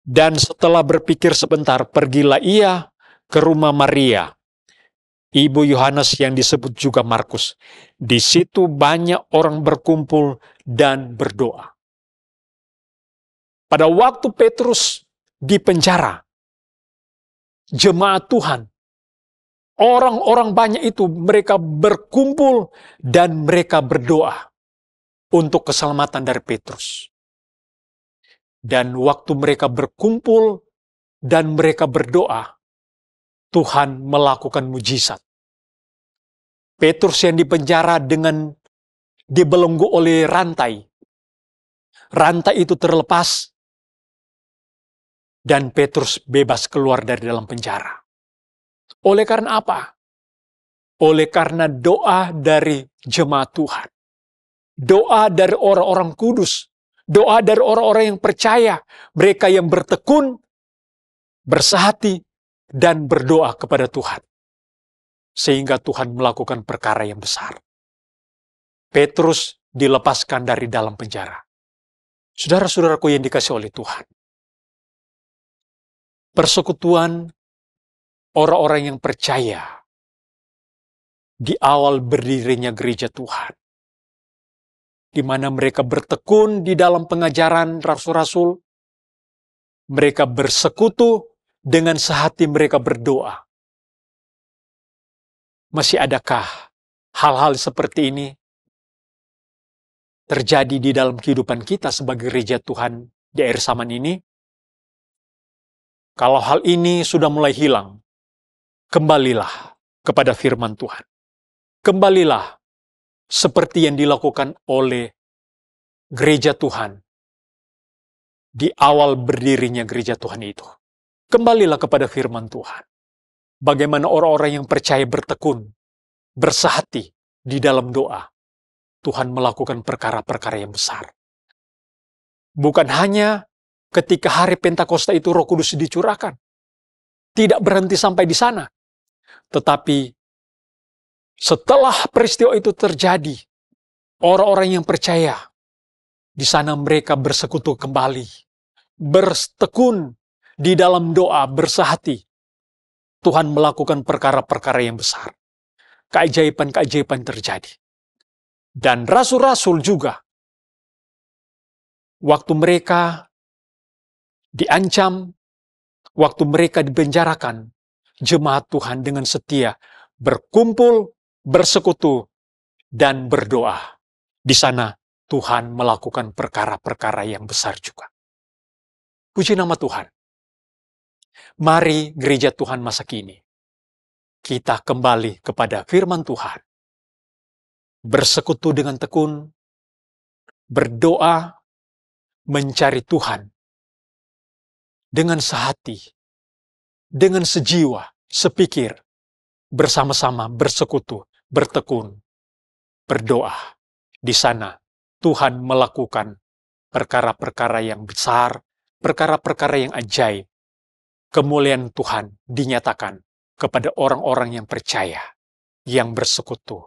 S5: dan setelah berpikir sebentar, pergilah ia ke rumah Maria, ibu Yohanes yang disebut juga Markus. Di situ banyak orang berkumpul dan berdoa. Pada waktu Petrus di penjara, jemaat Tuhan, orang-orang banyak itu mereka berkumpul dan mereka berdoa untuk keselamatan dari Petrus. Dan waktu mereka berkumpul dan mereka berdoa, Tuhan melakukan mujizat. Petrus yang dipenjara dengan dibelenggu oleh rantai. Rantai itu terlepas dan Petrus bebas keluar dari dalam penjara. Oleh karena apa? Oleh karena doa dari jemaat Tuhan. Doa dari orang-orang kudus. Doa dari orang-orang yang percaya. Mereka yang bertekun, bersehati, dan berdoa kepada Tuhan. Sehingga Tuhan melakukan perkara yang besar. Petrus dilepaskan dari dalam penjara. Saudara-saudaraku yang dikasihi oleh Tuhan. Persekutuan orang-orang yang percaya di awal berdirinya gereja Tuhan, di mana mereka bertekun di dalam pengajaran rasul-rasul, mereka bersekutu dengan sehati mereka berdoa. Masih adakah hal-hal seperti ini terjadi di dalam kehidupan kita sebagai gereja Tuhan di akhir zaman ini? Kalau hal ini sudah mulai hilang, kembalilah kepada firman Tuhan. Kembalilah seperti yang dilakukan oleh gereja Tuhan di awal berdirinya gereja Tuhan itu. Kembalilah kepada firman Tuhan. Bagaimana orang-orang yang percaya bertekun, bersehati di dalam doa. Tuhan melakukan perkara-perkara yang besar. Bukan hanya ketika hari Pentakosta itu Roh Kudus dicurahkan. Tidak berhenti sampai di sana. Tetapi setelah peristiwa itu terjadi, orang-orang yang percaya, di sana mereka bersekutu kembali. Bertekun di dalam doa, bersehati. Tuhan melakukan perkara-perkara yang besar. Keajaiban-keajaiban terjadi. Dan rasul-rasul juga, waktu mereka diancam, waktu mereka dipenjarakan, jemaat Tuhan dengan setia berkumpul, bersekutu, dan berdoa. Di sana Tuhan melakukan perkara-perkara yang besar juga. Puji nama Tuhan. Mari gereja Tuhan masa kini, kita kembali kepada firman Tuhan. Bersekutu dengan tekun, berdoa, mencari Tuhan, dengan sehati, dengan sejiwa, sepikir, bersama-sama bersekutu, bertekun, berdoa. Di sana Tuhan melakukan perkara-perkara yang besar, perkara-perkara yang ajaib. Kemuliaan Tuhan dinyatakan kepada orang-orang yang percaya, yang bersekutu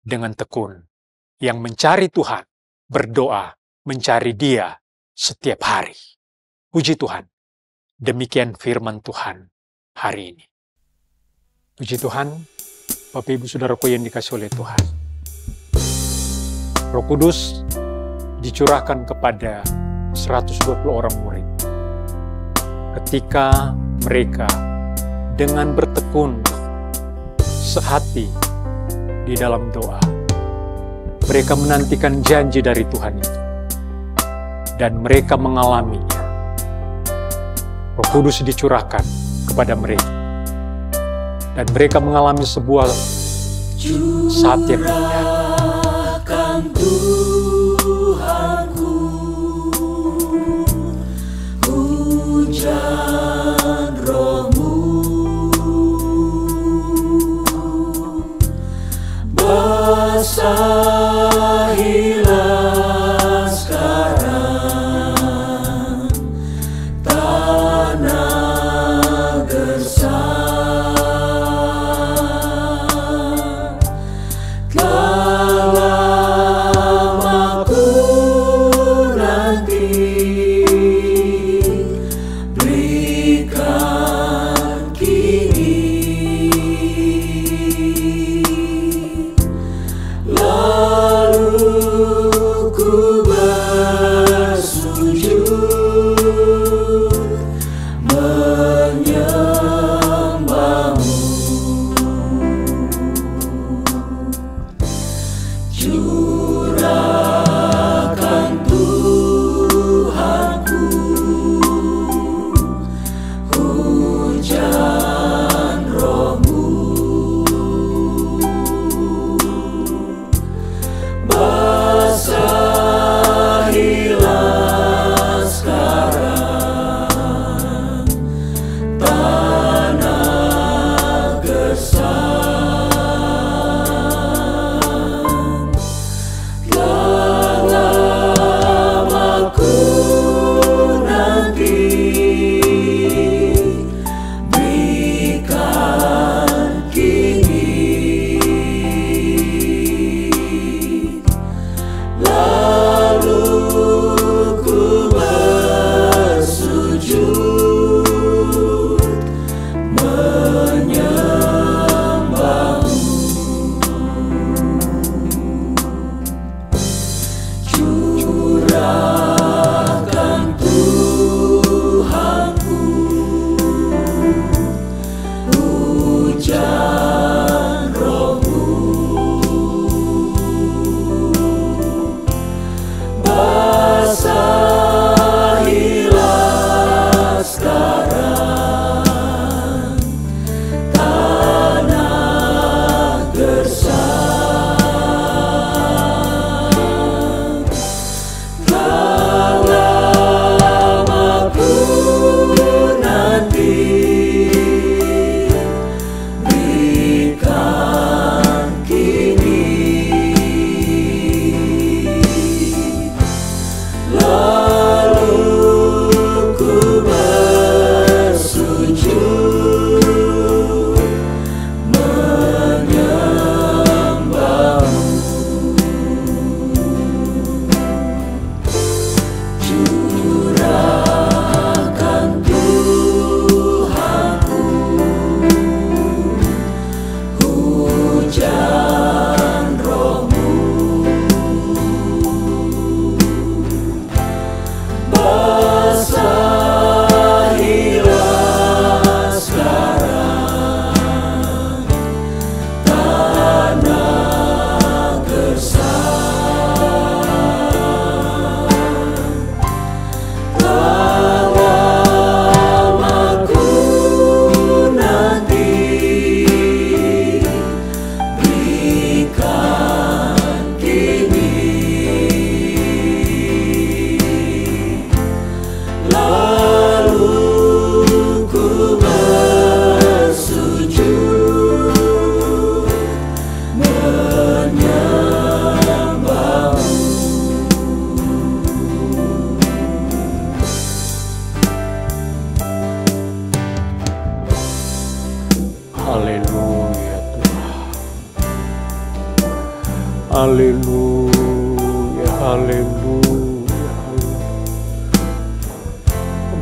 S5: dengan tekun, yang mencari Tuhan, berdoa, mencari Dia setiap hari. Puji Tuhan, demikian firman Tuhan hari ini. Puji Tuhan, Bapak Ibu Saudaraku yang dikasihi oleh Tuhan. Roh Kudus dicurahkan kepada 120 orang murid. Ketika mereka dengan bertekun sehati di dalam doa, mereka menantikan janji dari Tuhan itu. Dan mereka mengalaminya. Roh Kudus dicurahkan kepada mereka. Dan mereka mengalami sebuah saat yang indah.
S2: Curahkan Tuhanku hujan Roh-Mu, basahilah sekarang tanah gersang. Dalam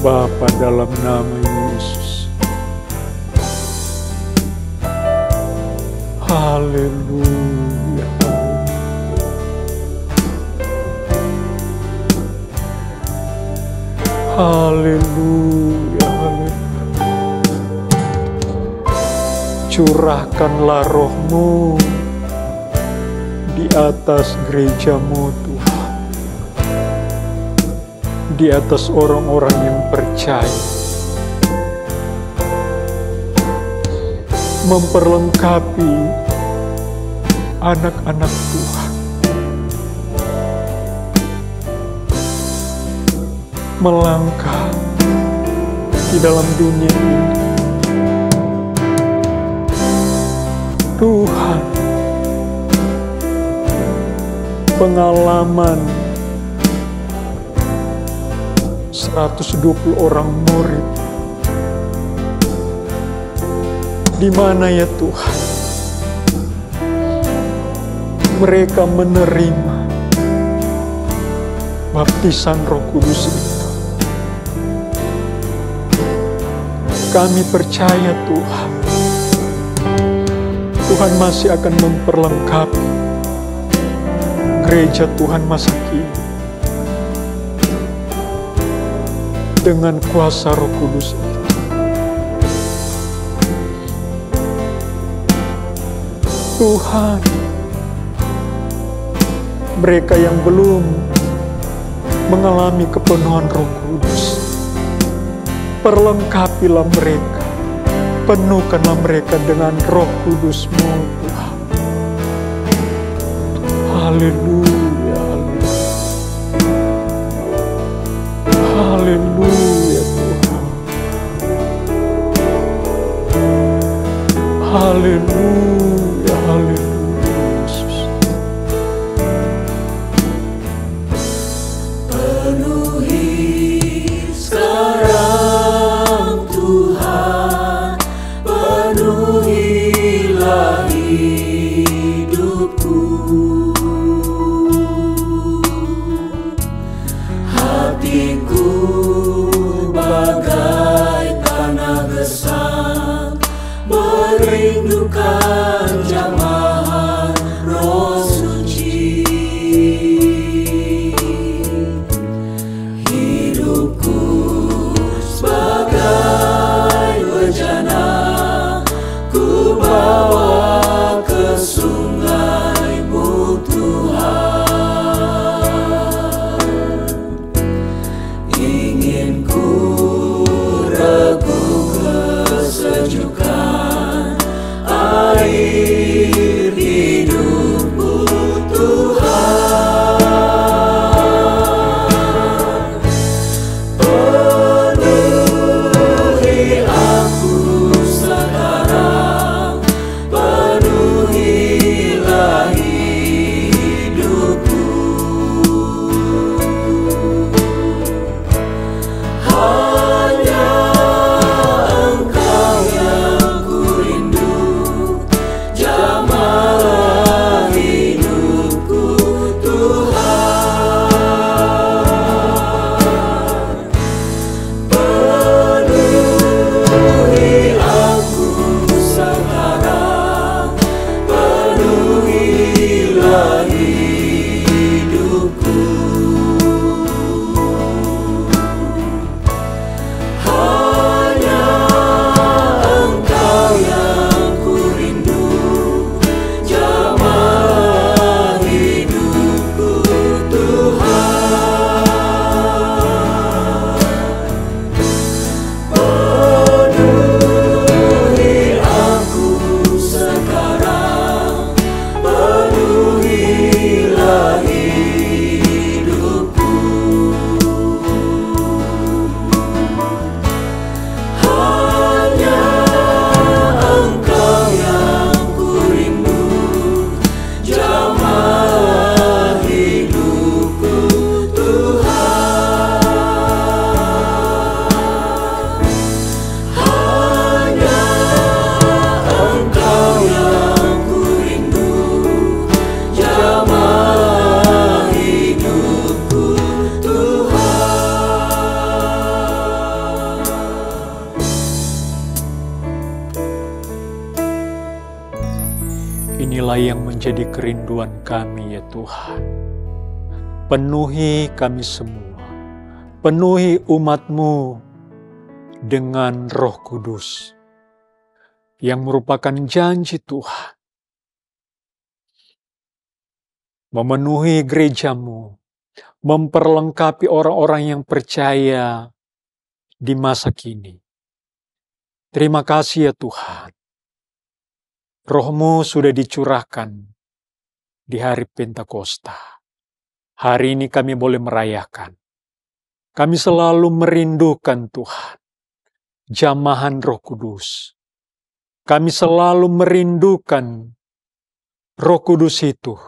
S5: Bapa, dalam nama Yesus. Haleluya. Haleluya. Curahkanlah roh-Mu di atas gereja-Mu, Tuhan. Di atas orang-orang yang percaya. Memperlengkapi anak-anak Tuhan. Melangkah di dalam dunia ini. Tuhan, pengalaman 120 orang murid, di mana ya Tuhan mereka menerima baptisan Roh Kudus itu. Kami percaya Tuhan, Tuhan masih akan memperlengkapi gereja Tuhan masa kini dengan kuasa Roh Kudus itu. Tuhan, mereka yang belum mengalami kepenuhan Roh Kudus, perlengkapilah mereka, penuhkanlah mereka dengan Roh Kudus-Mu, Tuhan. Haleluya, haleluya Tuhan. Haleluya, haleluya Yesus.
S2: Penuhi sekarang Tuhan, penuhilah hidupku. Hatiku bagai tanah gersang, merindukan jamahan Roh Suci. Hidupku sebagai bejana, ku bawa ke sungai-Mu Tuhan. Ingin ku regu kesejukan air
S5: Inilah yang menjadi kerinduan kami ya Tuhan. Penuhi kami semua, penuhi umat-Mu dengan Roh Kudus yang merupakan janji Tuhan. Memenuhi gereja-Mu, memperlengkapi orang-orang yang percaya di masa kini. Terima kasih ya Tuhan. Roh-Mu sudah dicurahkan di hari Pentakosta. Hari ini kami boleh merayakan. Kami selalu merindukan Tuhan, jamahan Roh Kudus. Kami selalu merindukan Roh Kudus itu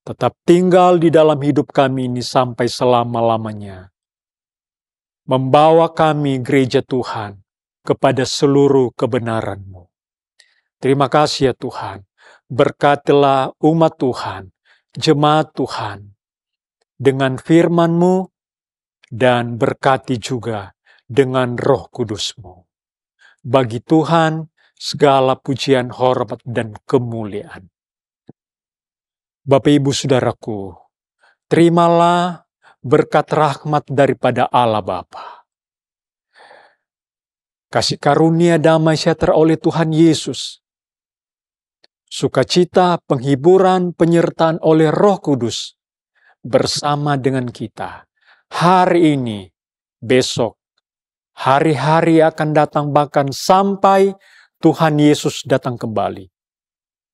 S5: tetap tinggal di dalam hidup kami ini sampai selama-lamanya. Membawa kami gereja Tuhan kepada seluruh kebenaran-Mu. Terima kasih ya Tuhan. Berkatilah umat Tuhan, jemaat Tuhan, dengan firman-Mu, dan berkati juga dengan Roh Kudus-Mu. Bagi Tuhan, segala pujian, hormat, dan kemuliaan. Bapak Ibu Saudaraku, terimalah berkat rahmat daripada Allah Bapa. Kasih karunia damai sejahtera oleh Tuhan Yesus, sukacita, penghiburan, penyertaan oleh Roh Kudus bersama dengan kita hari ini, besok, hari-hari akan datang, bahkan sampai Tuhan Yesus datang kembali.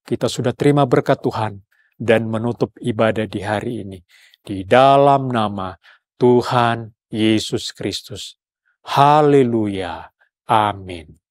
S5: Kita sudah terima berkat Tuhan dan menutup ibadah di hari ini di dalam nama Tuhan Yesus Kristus. Haleluya. Amin.